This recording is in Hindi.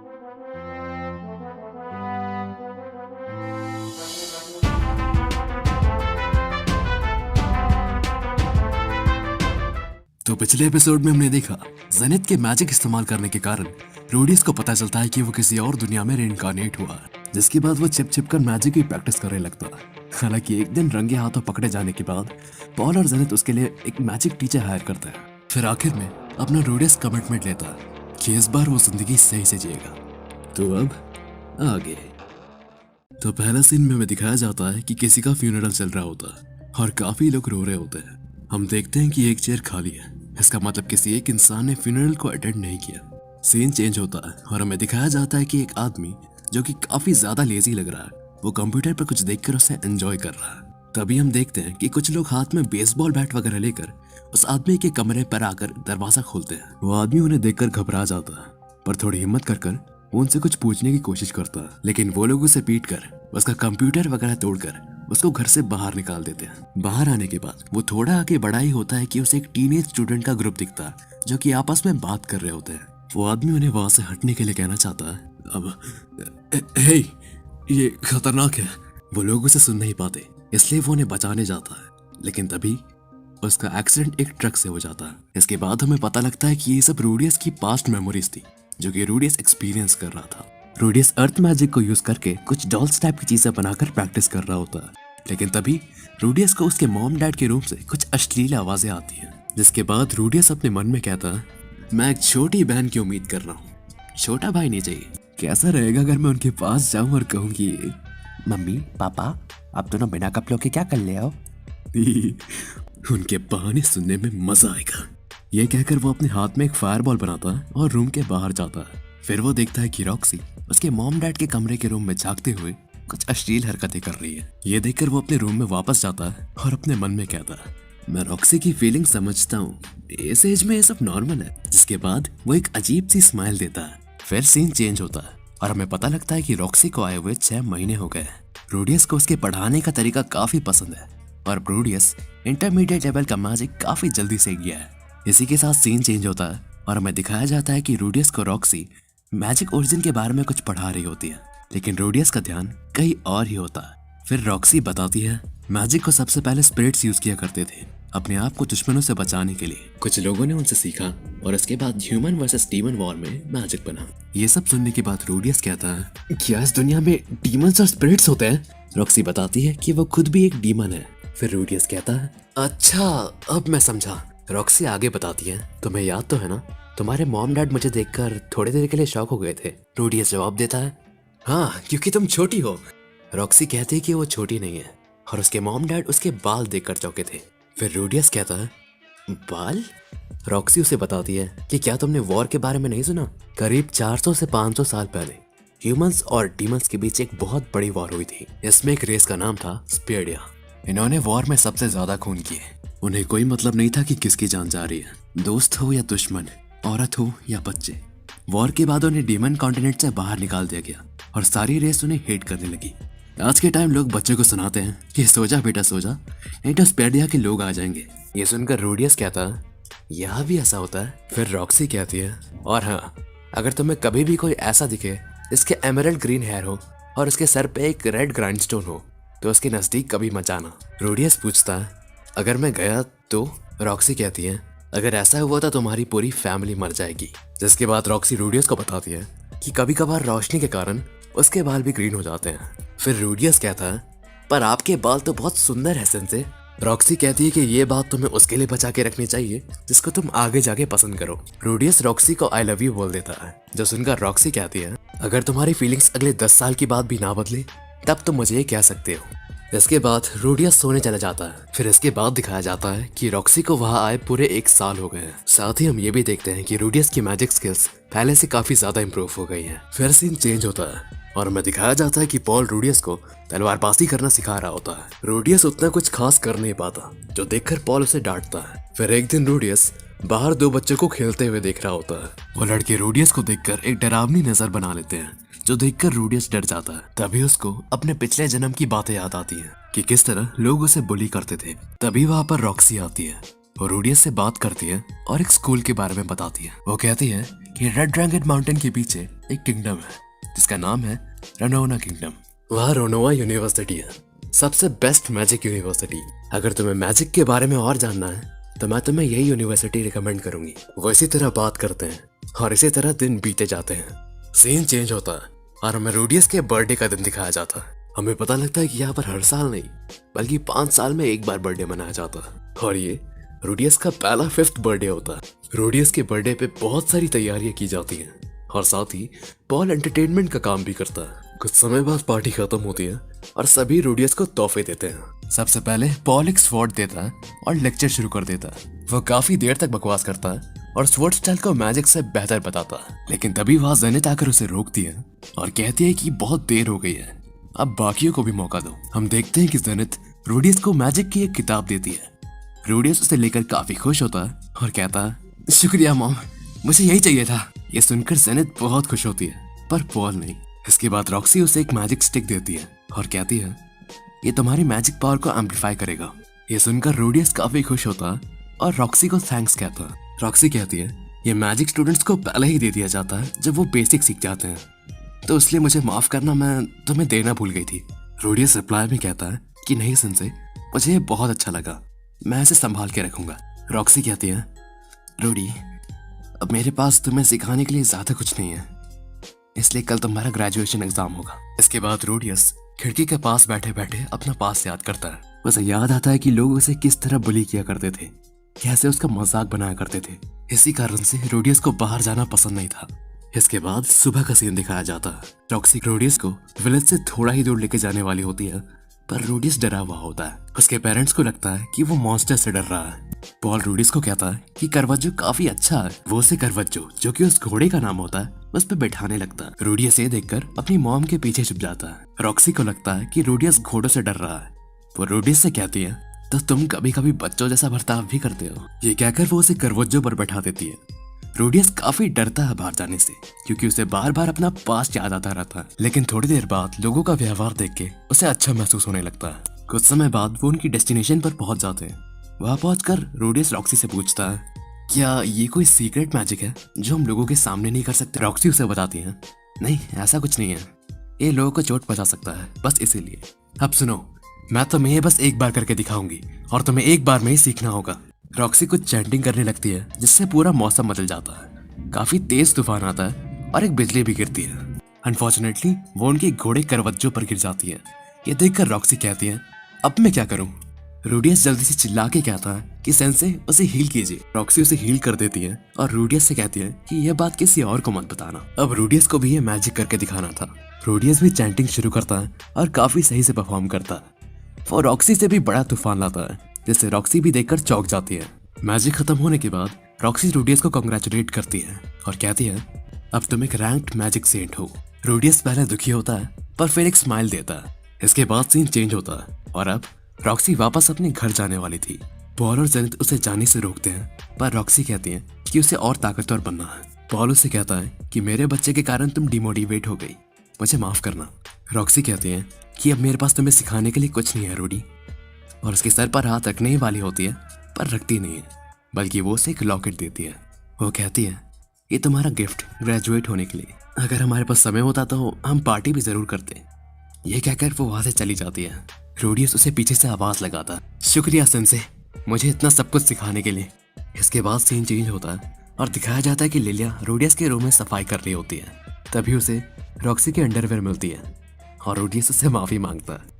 तो पिछले एपिसोड में हमने देखा जेनिथ के मैजिक इस्तेमाल करने के कारण रूडियस को पता चलता है कि वो किसी और दुनिया में रेइनकार्नेट हुआ, जिसके बाद वो छिप कर मैजिक की प्रैक्टिस करने लगता है। हालांकि एक दिन रंगे हाथों पकड़े जाने के बाद पॉल और जेनिथ उसके लिए एक मैजिक टीचर हायर करता है। फिर आखिर में अपना रूडियस कमिटमेंट लेता है कि इस बार वो जिंदगी सही से जिएगा। तो अब आगे तो पहला सीन में हमें दिखाया जाता है कि किसी का फ्यूनरल चल रहा होता है और काफी लोग रो रहे होते हैं। हम देखते हैं कि एक चेयर खाली है, इसका मतलब किसी एक इंसान ने फ्यूनरल को अटेंड नहीं किया। सीन चेंज होता है और हमें दिखाया जाता है कि एक आदमी जो कि काफी ज्यादा लेजी लग रहा है, वो कंप्यूटर पर कुछ देखकर उसे एंजॉय कर रहा है। तभी हम देखते हैं कि कुछ लोग हाथ में बेसबॉल बैट वगैरह लेकर उस आदमी के कमरे पर आकर दरवाजा खोलते हैं। वो आदमी उन्हें देखकर घबरा जाता है, पर थोड़ी हिम्मत कर वो उनसे कुछ पूछने की कोशिश करता है, लेकिन वो लोग उसे पीट कर उसका कंप्यूटर वगैरह तोड़कर उसको घर से बाहर निकाल देते हैं। बाहर आने के बाद वो थोड़ा आगे बढ़ा ही होता है कि उसे एक टीनेज स्टूडेंट का ग्रुप दिखता है जो कि आपस में बात कर रहे होते हैं। वो आदमी उन्हें वहां से हटने के लिए कहना चाहता है, अब हे ये खतरनाक है। वो लोग उसे सुन नहीं पाते, इसलिए वो उन्हें बचाने जाता है, लेकिन तभी उसका एक्सीडेंट एक ट्रक से हो जाता है। इसके बाद हमें पता लगता है कि ये सब रूडियस की पास्ट मेमोरीज थी जो कि रूडियस एक्सपीरियंस कर रहा था। रूडियस अर्थ मैजिक को यूज करके कुछ डॉल्स टाइप की चीजें बनाकर प्रैक्टिस कर रहा होता है, लेकिन तभी रूडियस को उसके मॉम डैड के रूम से कुछ अश्लील आवाजें आती हैं, जिसके बाद रूडियस अपने मन में कहता है, मैं एक छोटी बहन की उम्मीद कर रहा हूँ, छोटा भाई नहीं चाहिए। कैसा रहेगा अगर मैं उनके पास जाऊं और कहूँ कि मम्मी पापा आप दोनों बिना कपड़ों के क्या कर ले आओ। उनके बहाने सुनने में मजा आएगा। ये कहकर वो अपने हाथ में एक फायरबॉल बनाता है और रूम के बाहर जाता है। फिर वो देखता है कि रॉक्सी उसके मॉम डैड के कमरे के रूम में झांकते हुए कुछ अश्लील हरकतें कर रही है। ये देखकर वो अपने रूम में वापस जाता है और अपने मन में कहता है, मैं रॉक्सी की फीलिंग समझता हूँ, इस एज में ये सब नॉर्मल है। जिसके बाद वो एक अजीब सी स्माइल देता है। फिर सीन चेंज होता है और हमें पता लगता है कि रॉक्सी को आए हुए 6 महीने हो गए हैं। रूडियस को उसके पढ़ाने का तरीका काफी पसंद है और रूडियस इंटरमीडिएट लेवल का मैजिक काफी जल्दी सीख गया है। इसी के साथ सीन चेंज होता है और हमें दिखाया जाता है कि रूडियस को रॉक्सी मैजिक ओरिजिन के बारे में कुछ पढ़ा रही होती है, लेकिन रूडियस का ध्यान कहीं और ही होता है। फिर रॉक्सी बताती है, मैजिक को सबसे पहले स्पिरिट्स यूज किया करते थे अपने आप को दुश्मनों से बचाने के लिए। कुछ लोगों ने उनसे सीखा और उसके बाद ह्यूमन वर्सेस डीमन वॉर में मैजिक बना। ये सब सुनने के बाद रूडियस कहता है, क्या इस दुनिया में डीमंस और स्पिरिट्स होते हैं? रॉक्सी बताती है कि वो खुद भी एक डीमन है। फिर रूडियस कहता है, अच्छा अब मैं समझा। रॉक्सी आगे बताती है, तुम्हें याद तो है ना, तुम्हारे मॉम डैड मुझे देखकर थोड़ी देर के लिए शॉक हो गए थे। रूडियस जवाब देता है, हाँ क्योंकि तुम छोटी हो। रॉक्सी कहती है कि वो छोटी नहीं है और उसके मॉम डैड उसके बाल देखकर चौंके थे। फिर रूडियस कहता है, बाल? रॉक्सी उसे बताती है कि क्या तुमने वॉर के बारे में नहीं सुना? करीब 400 से 500 साल पहले ह्यूमंस और डीमंस के बीच एक बहुत बड़ी वॉर हुई थी। इसमें एक रेस का नाम था स्पेडिया। इन्होंने वॉर में सबसे ज्यादा खून किए। उन्हें कोई मतलब नहीं था कि किसकी जान जा रही है, दोस्त हो या दुश्मन, औरत हो या बच्चे। वॉर के बाद उन्हें डीमन कॉन्टिनेंट से बाहर निकाल दिया गया और सारी रेस उन्हें हेट करने लगी। आज के टाइम लोग बच्चे को सुनाते हैं कि सो जा बेटा सो जा, नहीं तो स्पेडिया के लोग आ जाएंगे। ये सुनकर रूडियस कहता है, यहाँ भी ऐसा होता है? फिर रॉक्सी कहती है, और हाँ, अगर तुम्हें कभी भी कोई ऐसा दिखे जिसके एमरल्ड ग्रीन हेयर हो और उसके सर पे एक रेड ग्राइंडस्टोन हो तो उसके नजदीक कभी मत जाना। रूडियस पूछता है, अगर मैं गया तो? रॉक्सी कहती है, अगर ऐसा हुआ तो तुम्हारी पूरी फैमिली मर जाएगी। जिसके बाद रॉक्सी रूडियस को बताती है कि कभी कभार रोशनी के कारण उसके बाल भी ग्रीन हो जाते हैं। फिर रूडियस कहता है, पर आपके बाल तो बहुत सुंदर है सेंसे। रॉक्सी कहती है कि ये बात तुम्हें उसके लिए बचा के रखनी चाहिए जिसको तुम आगे जाके पसंद करो। रूडियस रॉक्सी को आई लव यू बोल देता है, जो सुनकर रॉक्सी कहती है, अगर तुम्हारी फीलिंग्स अगले 10 साल के बाद भी ना बदले तब तुम मुझे ये कह सकते हो। इसके बाद रूडियस सोने चला जाता है। फिर इसके बाद दिखाया जाता है कि रॉक्सी को वहां आए पूरे 1 साल हो गए हैं। साथ ही हम ये भी देखते हैं कि रूडियस की मैजिक स्किल्स पहले से काफी ज्यादा इंप्रूव हो गई हैं। फिर सीन चेंज होता है और हमें दिखाया जाता है कि पॉल रूडियस को तलवारबाजी करना सिखा रहा होता है। रूडियस उतना कुछ खास कर नहीं पाता, जो देखकर पॉल उसे डांटता है। फिर एक दिन रूडियस बाहर 2 बच्चों को खेलते हुए देख रहा होता है। वो लड़के रूडियस को देखकर एक डरावनी नजर बना लेते हैं, जो देखकर रूडियस डर जाता है। तभी उसको अपने पिछले जन्म की बातें याद आती हैं कि किस तरह लोग उसे बुली करते थे। तभी वहाँ पर रॉक्सी आती है, वो रूडियस से बात करती है और एक स्कूल के बारे में बताती है। वो कहती है कि रेड ड्रैगन माउंटेन के पीछे एक किंगडम है जिसका नाम है रनोना किंगडम। वहाँ रोनोवा यूनिवर्सिटी है, सबसे बेस्ट मैजिक यूनिवर्सिटी। अगर तुम्हें मैजिक के बारे में और जानना है तो मैं तुम्हें यही यूनिवर्सिटी रिकमेंड करूंगी। वो इसी तरह बात करते हैं और इसी तरह दिन बीते जाते हैं। सीन चेंज होता है और हमें रूडियस के बर्थडे का दिन दिखाया जाता है। हमें पता लगता है कि यहाँ पर हर साल नहीं बल्कि 5 साल में एक बार बर्थडे मनाया जाता है और ये रूडियस का पहला 5th बर्थडे होता है। रूडियस के बर्थडे पे बहुत सारी तैयारियां की जाती हैं और साथ ही पॉल एंटरटेनमेंट का काम भी करता है। कुछ समय बाद पार्टी खत्म होती है और सभी रूडियस को तोहफे देते हैं। सबसे पहले पॉल एक स्वॉर्ड देता है और लेक्चर शुरू कर देता है। वो काफी देर तक बकवास करता है और स्वॉर्ड स्टाइल को मैजिक से बेहतर बताता है, लेकिन तभी वहां जेनिथ आकर उसे रोकती है और कहती है कि बहुत देर हो गई है, अब बाकियों को भी मौका दो। हम देखते हैं कि जेनिथ रूडियस को मैजिक की एक किताब देती है। रूडियस उसे लेकर काफी खुश होता है और कहता है शुक्रिया मॉम, मुझे यही चाहिए था। ये सुनकर जेनिथ बहुत खुश होती है पर पॉल नहीं। इसके बाद रॉक्सी उसे एक मैजिक स्टिक देती है और कहती है ये तुम्हारी मैजिक पावर को एम्पलीफाई करेगा। ये सुनकर रूडियस काफी खुश होता है और रॉक्सी को थैंक्स कहता है। रॉक्सी कहती है ये मैजिक स्टूडेंट्स को पहले ही दे दिया जाता है जब वो बेसिक सीख जाते हैं, तो इसलिए मुझे माफ करना, मैं तुम्हें देना भूल गई थी। रूडियस रिप्लाई में कहता है कि नहीं सेंसे, मुझे ये बहुत अच्छा लगा, मैं इसे संभाल के रखूंगा। रॉक्सी कहती है रूडी, अब मेरे पास तुम्हें सिखाने के लिए ज्यादा कुछ नहीं है, इसलिए कल तुम्हारा ग्रेजुएशन एग्जाम होगा। इसके बाद रूडियस खिड़की के पास बैठे बैठे अपना पास याद करता है। उसे याद आता है कि लोग उसे किस तरह बुली किया करते थे, कैसे उसका मजाक बनाया करते थे। इसी कारण से रूडियस को बाहर जाना पसंद नहीं था। इसके बाद सुबह का सीन दिखाया जाता है। रॉक्सी रूडियस को विलेज से थोड़ा ही दूर लेके जाने वाली होती है पर रूडियस डरा हुआ होता है। उसके पेरेंट्स को लगता है कि वो मॉन्स्टर से डर रहा है। पॉल रूडियस को कहता है कि करवज्जो काफी अच्छा है। वो उसे करवज्जो, जो कि उस घोड़े का नाम होता है, उस पे बैठाने लगता है। रूडियस ये देखकर अपनी मॉम के पीछे छुप जाता है। रॉक्सी को लगता है कि रूडियस घोड़ों से डर रहा है। वो रूडियस से कहती है तो तुम कभी कभी बच्चों जैसा बर्ताव भी करते हो। ये कहकर वो उसे करवज्जो पर बैठा देती है। रूडियस काफी डरता है बाहर जाने से क्योंकि उसे बार बार अपना पास्ट याद आता रहता है, लेकिन थोड़ी देर बाद लोगों का व्यवहार देख के उसे अच्छा महसूस होने लगता है। कुछ समय बाद वो उनकी डेस्टिनेशन पर पहुंच जाते हैं। वहां पहुंचकर रूडियस रॉक्सी से पूछता है क्या ये कोई सीक्रेट मैजिक है जो हम लोगों के सामने नहीं कर सकते। रॉक्सी उसे बताती है नहीं, ऐसा कुछ नहीं है, ये लोगों को चोट पहुंचा सकता है, बस इसीलिए। अब सुनो, मैं तुम्हें ये बस एक बार करके दिखाऊंगी और तुम्हें एक बार में ही सीखना होगा। रॉक्सी कुछ चैंटिंग करने लगती है जिससे पूरा मौसम बदल जाता है। काफी तेज तूफान आता है और एक बिजली भी गिरती है। अनफॉर्चुनेटली वो उनके घोड़े करवज्जो पर गिर जाती है। ये देखकर रॉक्सी कहती है अब मैं क्या करूं। रूडियस जल्दी से चिल्ला के कहता है कि सेंसे उसे हील कीजिए। रॉक्सी उसे हील कर देती है और रूडियस से कहती है कि यह बात किसी और को मत बताना। अब रूडियस को भी ये मैजिक करके दिखाना था। रूडियस भी चैंटिंग शुरू करता है और काफी सही से परफॉर्म करता है। वो रॉक्सी से भी बड़ा तूफान लाता है जिससे रॉक्सी भी देखकर चौंक जाती है। मैजिक खत्म होने के बाद रॉक्सी रूडियस को कांग्रेचुलेट करती है और कहती है अब तुम एक रैंक्ड मैजिक सेंट हो। रूडियस पहले दुखी होता है पर फिर एक स्माइल देता है। इसके बाद सीन चेंज होता है और अब रॉक्सी वापस अपने घर जाने वाली थी। पॉल और जेनिथ उसे जाने से रोकते हैं पर रॉक्सी कहती है कि उसे और ताकतवर बनना है। पॉल उसे कहता है कि मेरे बच्चे के कारण तुम डिमोटिवेट हो गई, मुझे माफ करना। रॉक्सी कहती है कि अब मेरे पास तुम्हें सिखाने के लिए कुछ नहीं है रूडी, और उसके सर पर हाथ रखने ही वाली होती है पर रखती नहीं है, बल्कि वो उसे एक लॉकेट देती है। वो कहती है ये तुम्हारा गिफ्ट ग्रेजुएट होने के लिए, अगर हमारे पास समय होता तो हम पार्टी भी जरूर करते। ये कहकर वो वहां से चली जाती है। रूडियस उसे पीछे से आवाज लगाता शुक्रिया सेंसे, मुझे इतना सब कुछ सिखाने के लिए। इसके बाद सीन चेंज होता है और दिखाया जाता है कि लिलिया रूडियस के रूम में सफाई कर रही होती है। तभी उसे रॉक्सी के अंडरवेयर मिलती है और रूडियस उससे माफी मांगता है।